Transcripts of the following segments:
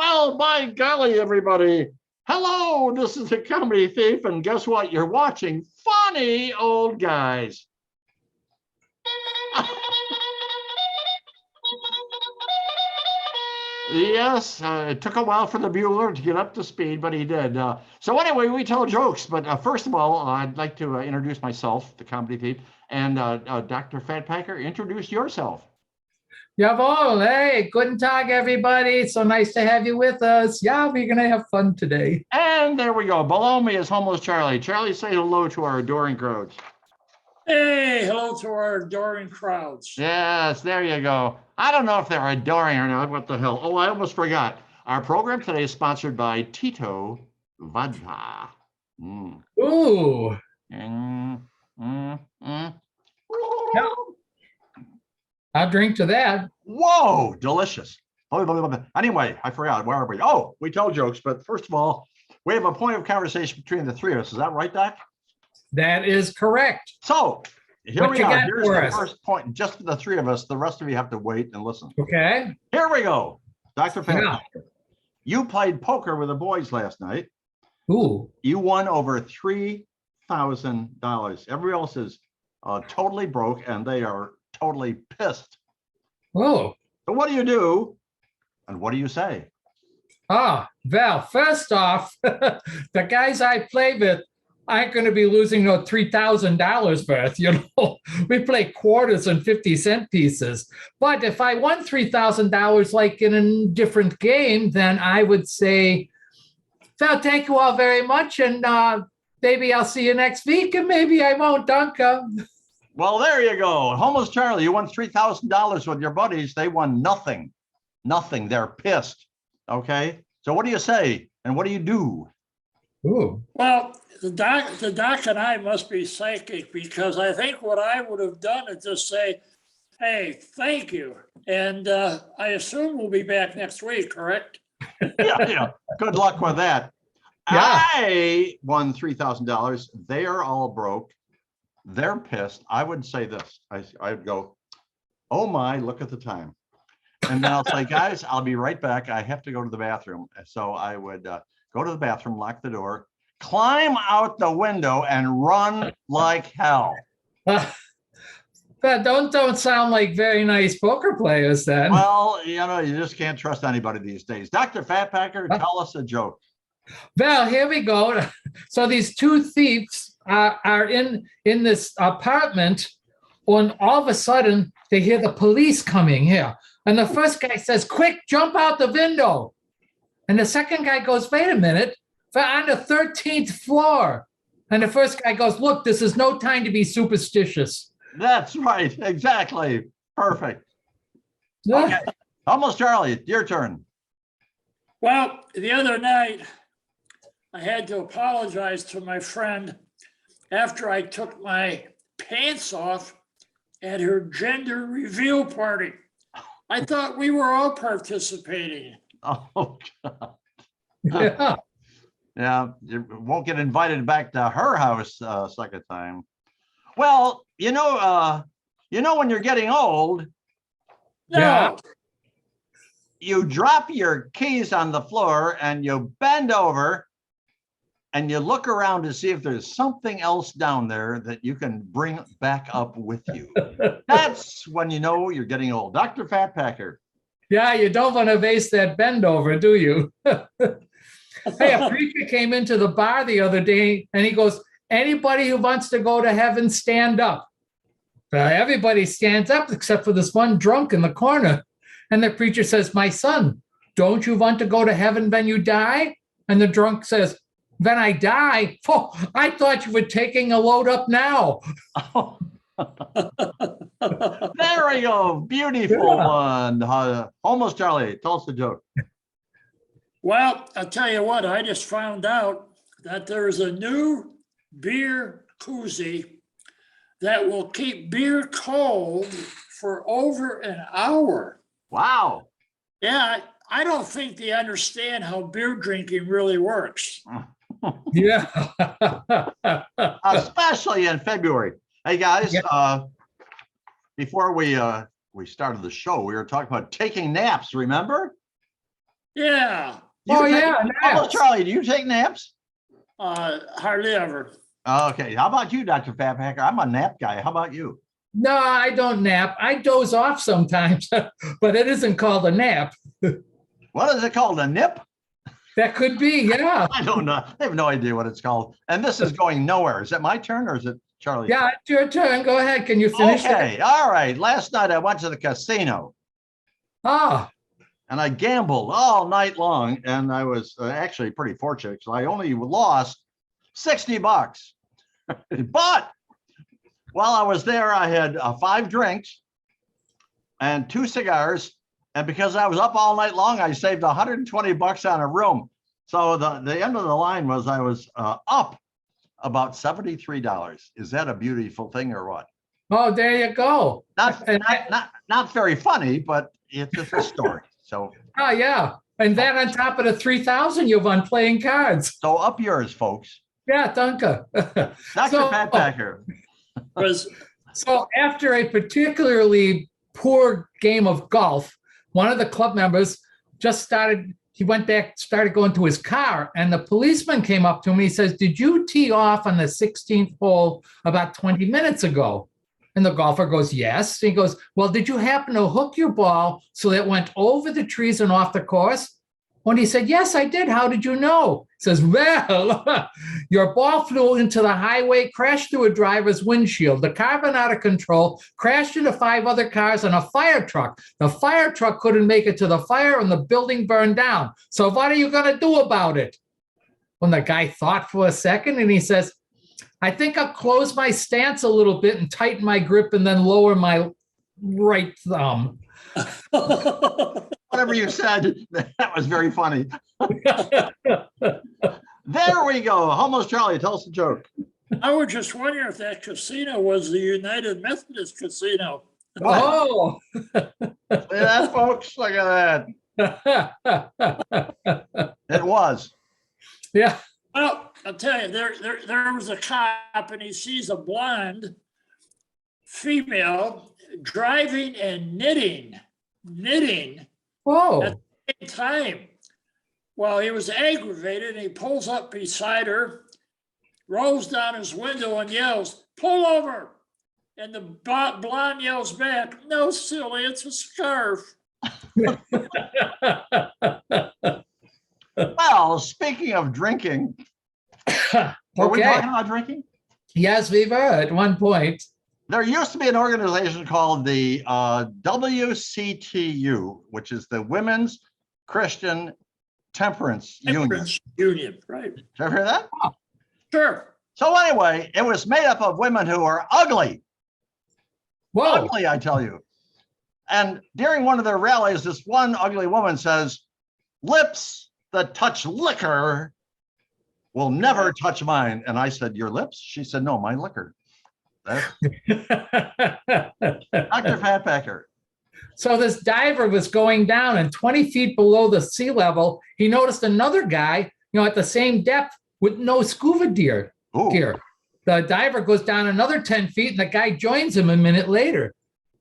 Well, by golly, everybody. Hello, this is the Comedy Thief, and guess what? You're watching Funny Old Guys. Yes, it took a while for the Bueller to get up to speed, but he did. So anyway, we tell jokes. But first of all, I'd like to introduce myself, the Comedy Thief, and Dr. Fat Packer, introduce yourself. Jawohl. Hey, guten Tag, everybody. So nice to have you with us. Yeah, we're going to have fun today. And there we go. Below me is Homeless Charlie. Charlie, say hello to our adoring crowds. Hey, hello to our adoring crowds. Yes, there you go. I don't know if they're adoring or not. What the hell? Oh, I almost forgot. Our program today is sponsored by Tito Vodka. Ooh. Yeah. I'll drink to that. Whoa, delicious. Anyway, I forgot. Where are we? Oh, we tell jokes, but first of all, we have a point of conversation between the three of us. Is that right, Doc? That is correct. So here we are. Here's the us? first point, just for the three of us. The rest of you have to wait and listen. Okay. Here we go. Dr. Fan, you played poker with the boys last night. Ooh. You won over $3,000. Everybody else is totally broke, and they are totally pissed. Oh. So what do? And what do you say? Ah, well, first off, the guys I play with aren't going to be losing no $3,000 worth. You know, we play quarters and 50-cent pieces. But if I won $3,000 like in a different game, then I would say, well, thank you all very much. And maybe I'll see you next week, and maybe I won't. Danke. Well, there you go. Homeless Charlie, you won $3,000 with your buddies. They won nothing. Nothing. They're pissed. Okay. So what do you say? And what do you do? Ooh. Well, the doc and I must be psychic, because I think what I would have done is just say, hey, thank you. And I assume we'll be back next week, correct? Yeah. Good luck with that. Yeah. I won $3,000. They are all broke. They're pissed. I would say this. I'd go, oh my, look at the time. And then I'll say, guys, I'll be right back. I have to go to the bathroom. So I would go to the bathroom, lock the door, climb out the window, and run like hell. But don't sound like very nice poker players then. Well, you know, you just can't trust anybody these days. Dr. Fat Packer, tell us a joke. Well, here we go. So these two thieves are in this apartment, and all of a sudden they hear the police coming here. And the first guy says, quick, jump out the window. And the second guy goes, wait a minute, we're on the 13th floor. And the first guy goes, look, this is no time to be superstitious. That's right. Exactly. Perfect. Okay. Almost Charlie, your turn. Well, the other night, I had to apologize to my friend after I took my pants off at her gender reveal party. I thought we were all participating. Oh, God. Yeah. Yeah, you won't get invited back to her house second time. Well, you know when you're getting old, No. You drop your keys on the floor and you bend over and you look around to see if there's something else down there that you can bring back up with you. That's when you know you're getting old. Dr. Fat Packer. Yeah, you don't want to waste that bend over, do you? Hey, a preacher came into the bar the other day and he goes, anybody who wants to go to heaven, stand up. Everybody stands up except for this one drunk in the corner. And the preacher says, my son, don't you want to go to heaven when you die? And the drunk says, when I die? Oh, I thought you were taking a load up now. Oh. There we go. Beautiful one. Almost Charlie, tell us the joke. Well, I'll tell you what, I just found out that there's a new beer koozie that will keep beer cold for over an hour. Wow. Yeah, I don't think they understand how beer drinking really works. Yeah. Especially in February. Hey guys, before we started the show, we were talking about taking naps, remember? Yeah, You Oh, take- yeah, How about naps. Charlie? Do you take naps? hardly ever. Okay. How about you, Dr. Fat Packer? I'm a nap guy. How about you? No, I don't nap. I doze off sometimes, but it isn't called a nap. What is it called? A nip? That could be, yeah. I don't know. I have no idea what it's called. And this is going nowhere. Is it my turn or is it Charlie's? Yeah, it's your turn. Go ahead. Can you finish that? Okay. All right. Last night I went to the casino Oh, and I gambled all night long. And I was actually pretty fortunate because I only lost $60. But while I was there, I had 5 drinks and 2 cigars. And because I was up all night long, I saved $120 on a room. So the end of the line was I was up about $73. Is that a beautiful thing or what? oh, there you go. Not very funny, but it's just a story. So Oh, yeah. And then on top of the 3,000 you've won playing cards. so up yours, folks. Yeah, danke. Dr. So- Pat Packer. Was So after a particularly poor game of golf, one of the club members he went back, started going to his car, and the policeman came up to him and he says, "Did you tee off on the 16th hole about 20 minutes ago?" And the golfer goes, "Yes." He goes, "Well, did you happen to hook your ball so that it went over the trees and off the course?" When he said, "Yes, I did. How did you know?" He says, "Well, your ball flew into the highway, crashed through a driver's windshield. The car went out of control, crashed into 5 other cars and a fire truck. The fire truck couldn't make it to the fire and the building burned down. So what are you going to do about it?" When the guy thought for a second and he says, "I think I'll close my stance a little bit and tighten my grip and then lower my right thumb." Whatever you said, that was very funny. There we go. Almost Charlie, tell us a joke. I was just wondering if that casino was the United Methodist Casino. Oh. See that, folks? Look at that. It was. Yeah. Well, I'll tell you, there was a cop and he sees a blonde female driving and knitting Whoa. at the same time. Well, he was aggravated and he pulls up beside her, rolls down his window and yells, "Pull over." And the blonde yells back, "No, silly, it's a scarf." Well, speaking of drinking, were we Okay. talking about drinking? Yes, we were at one point. There used to be an organization called the WCTU, which is the Women's Christian Temperance Union. Temperance Union, right? Did you ever hear that? Sure. So anyway, it was made up of women who are ugly. Whoa. Ugly, I tell you. And during one of their rallies, this one ugly woman says, "Lips that touch liquor will never touch mine." And I said, "Your lips?" She said, "No, my liquor." That's Dr. Fat Packer. So this diver was going down, and 20 feet below the sea level, he noticed another guy, at the same depth with no scuba gear. Ooh. The diver goes down another 10 feet, and the guy joins him a minute later.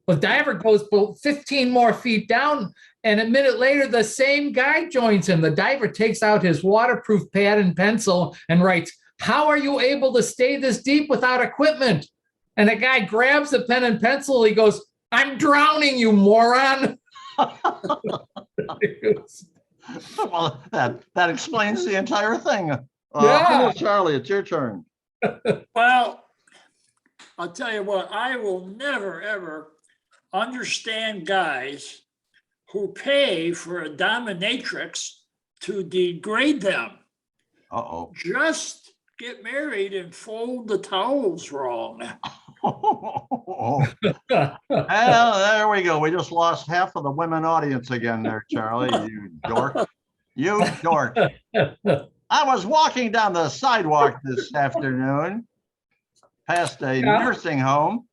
The diver goes 15 more feet down, and a minute later, the same guy joins him. The diver takes out his waterproof pad and pencil and writes, "How are you able to stay this deep without equipment?" And the guy grabs the pen and pencil. He goes, "I'm drowning, you moron." Well, that explains the entire thing. Yeah. Charlie, it's your turn. Well, I'll tell you what, I will never, ever understand guys who pay for a dominatrix to degrade them. Uh-oh. Just get married and fold the towels wrong. Well, there we go. We just lost half of the women audience again there, Charlie. You dork. You dork. I was walking down the sidewalk this afternoon past a nursing home.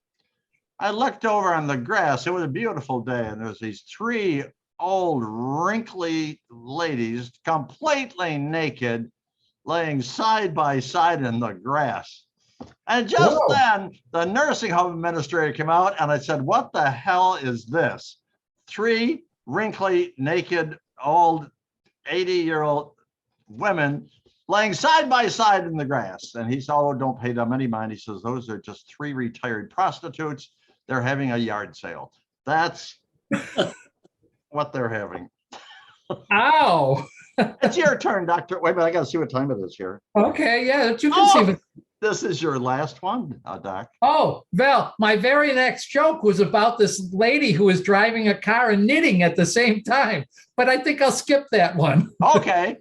I looked over on the grass. It was a beautiful day, and there was these 3 old, wrinkly ladies, completely naked, laying side by side in the grass. And just Whoa. then, the nursing home administrator came out, and I said, "What the hell is this? 3 wrinkly, naked, old 80-year-old women laying side by side in the grass. And he said, oh, don't pay them any mind. He says, those are just 3 retired prostitutes. They're having a yard sale. That's what they're having. Ow. It's your turn, Doctor. Wait a minute, I got to see what time it is here. Okay, yeah, you can see. This is your last one, Doc. Oh, Val, my very next joke was about this lady who was driving a car and knitting at the same time, but I think I'll skip that one. Okay.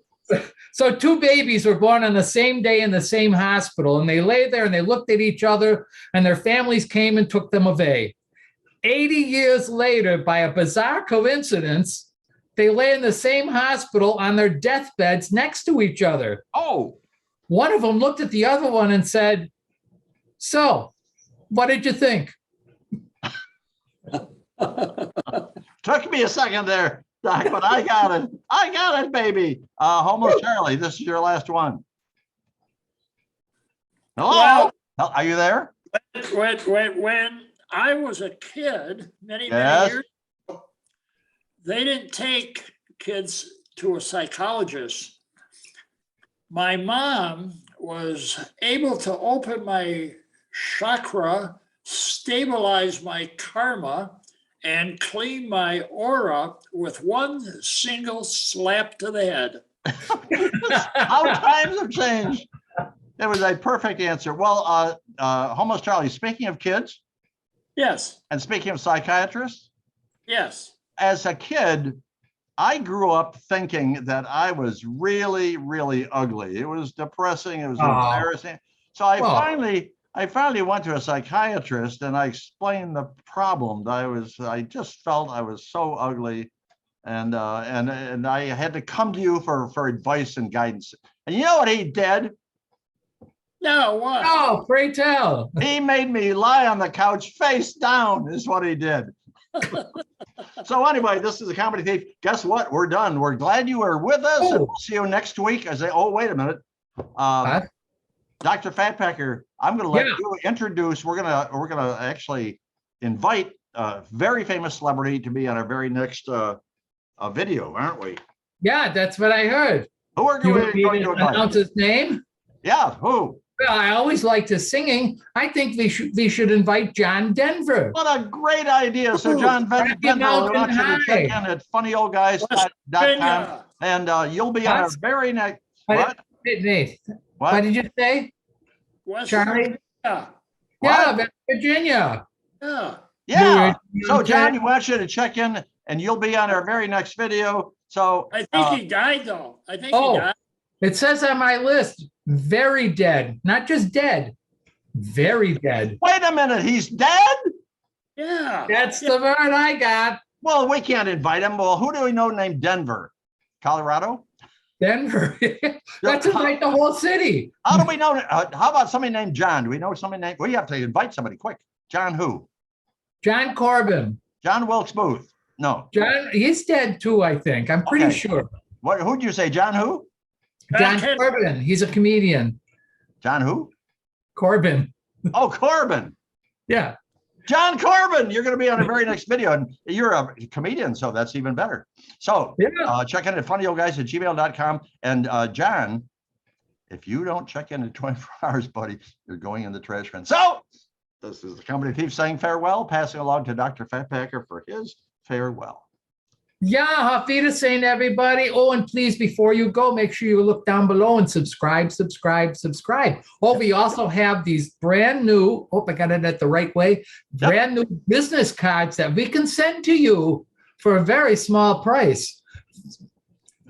So 2 babies were born on the same day in the same hospital, and they lay there and they looked at each other, and their families came and took them away. 80 years later, by a bizarre coincidence, they lay in the same hospital on their deathbeds next to each other. Oh. One of them looked at the other one and said, so, what did you think? Took me a second there, Doc, but I got it. I got it, baby. Homeless Charlie, this is your last one. Hello? Are you there? When I was a kid, many Yes. years ago, they didn't take kids to a psychologist. My mom was able to open my chakra, stabilize my karma, and clean my aura with one single slap to the head. How times have changed. It was a perfect answer. Well, Homeless Charlie, speaking of kids Yes, and speaking of psychiatrists, yes. as a kid, I grew up thinking that I was really, really ugly. It was depressing. It was embarrassing. So I finally went to a psychiatrist and I explained the problem. I just felt I was so ugly, and I had to come to you for advice and guidance. And you know what he did? No, what? Oh, pray tell. He made me lie on the couch face down, is what he did. So anyway, this is a Comedy Thief. Guess what? We're done. We're glad you were with us. And we'll see you next week. I say, oh, wait a minute. Dr. Fatpacker, I'm going to let you introduce. We're gonna actually invite a very famous celebrity to be on our very next video, aren't we? Yeah, that's what I heard. Who are You we want me going to to invite? announce his name? Yeah, who? Well, I always liked his singing. I think we should invite John Denver. What a great idea. So John Denver, I want you to check in at funnyoldguys.com and you'll be on our very next. What? Nate, what did you say? West Charlie? Virginia. Yeah, West Virginia. Yeah. Yeah. So John, we want you to check in and you'll be on our very next video. So I think he died though. I think he died. It says on my list, very dead, not just dead, very dead. Wait a minute, he's dead? Yeah. That's the word I got. Well, we can't invite him. Well, who do we know named Denver? Colorado? Denver. Let's invite the whole city. How do we know? How about somebody named John? Do we know somebody named? We have to invite somebody quick. John who? John Corbin. John Wilkes Booth. No. John, he's dead too, I think. I'm pretty sure. Who'd you say? John who? John Corbin. He's a comedian. John who? Corbin. Oh, Corbin. Yeah. John Corbin, you're going to be on the very next video, and you're a comedian, so that's even better. So check in at funnyoldguys@gmail.com. And John, if you don't check in at 24 hours, buddy, you're going in the trash can. So this is the Comedy Thief saying farewell, passing along to Dr. Fatpacker for his farewell. Yeah, Auf Wiedersehen, everybody. Oh, and please, before you go, make sure you look down below and subscribe. Oh, we also have these brand new, hope I got it at the right way, brand new business cards that we can send to you for a very small price.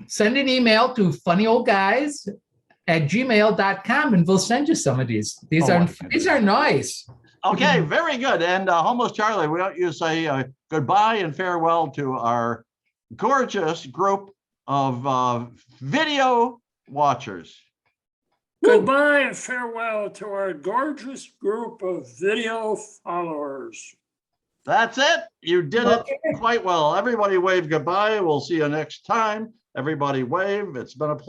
Send an email to funnyoldguys@gmail.com and we'll send you some of these. These are nice. Okay, very good. And Homeless Charlie, we want you to say goodbye and farewell to our gorgeous group of video watchers. Goodbye and farewell to our gorgeous group of video followers. That's it. You did it quite well. Everybody wave goodbye. We'll see you next time. Everybody wave. It's been a pleasure.